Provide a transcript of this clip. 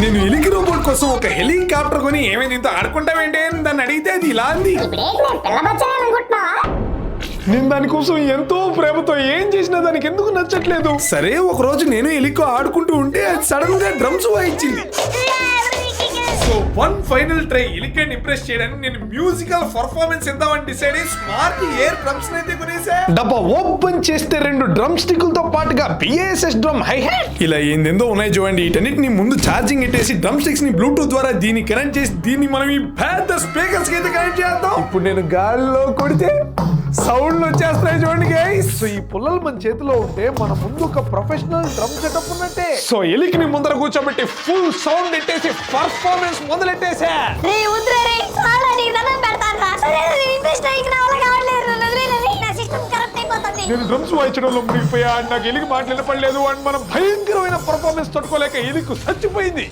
నేను ఎలికి రోబోట్ కోసం ఒక హెలికాప్టర్ కొని ఏమైంది ఇంత ఆడుకుంటావేంటి అని దాన్ని అడిగితే అది ఇలా అంది. నేను దానికోసం ఎంతో ప్రేమతో ఏం చేసినా దానికి ఎందుకు నచ్చట్లేదు. సరే ఒక రోజు నేను ఎలికో ఆడుకుంటూ ఉంటే అది సడన్ గా డ్రమ్స్ వాయించింది. సో వన్ ఫైనల్ ట్రై ఎలికని ఇంప్రెస్ చేయడానికి నేను మ్యూజికల్ పర్ఫార్మెన్స్ ఇద్దామని డిసైడ్ అయ్యి స్మార్ట్ ఎయిర్ డ్రమ్స్ అయితే కొనేసా. డబ్బా ఓపెన్ చేస్తే 2 డ్రమ్ స్టిక్కులతో పాటుగా BASS డ్రమ్ హై హ్యాట్ ఇలా ఏందేందో ఉన్నాయి చూడండి. వీటన్నిటిని ముందు ఛార్జింగ్ పెట్టేసి డ్రమ్ స్టిక్స్ ని బ్లూటూత్ ద్వారా దీన్ని కనెక్ట్ చేసి దీన్ని మనం ఈ పెద్ద స్పీకర్స్ కి అయితే కనెక్ట్ చేద్దాం. ఇప్పుడు నేను గాల్లో కొడితే సౌండ్లు వచ్చేస్తాయి చూడండి గైస్. సో ఈ పుల్లలు మన చేతిలో ఉంటే మన ముందు ఒక ప్రొఫెషనల్ డ్రమ్ సెటప్ ఉన్నట్టే. సో ఎలికిని ముందర కూర్చోబెట్టి ఫుల్ సౌండ్ పెట్టేసి పర్ఫార్మెన్స్ మొదలెట్టేసా. నేను డ్రమ్స్ వాయించడంలో మునిగిపోయా. నాకు ఎలికి మాట్లాడపడలేదు అండ్ మనం భయంకరమైన పర్ఫార్మెన్స్ తట్టుకోలేక ఎలికి చచ్చిపోయింది.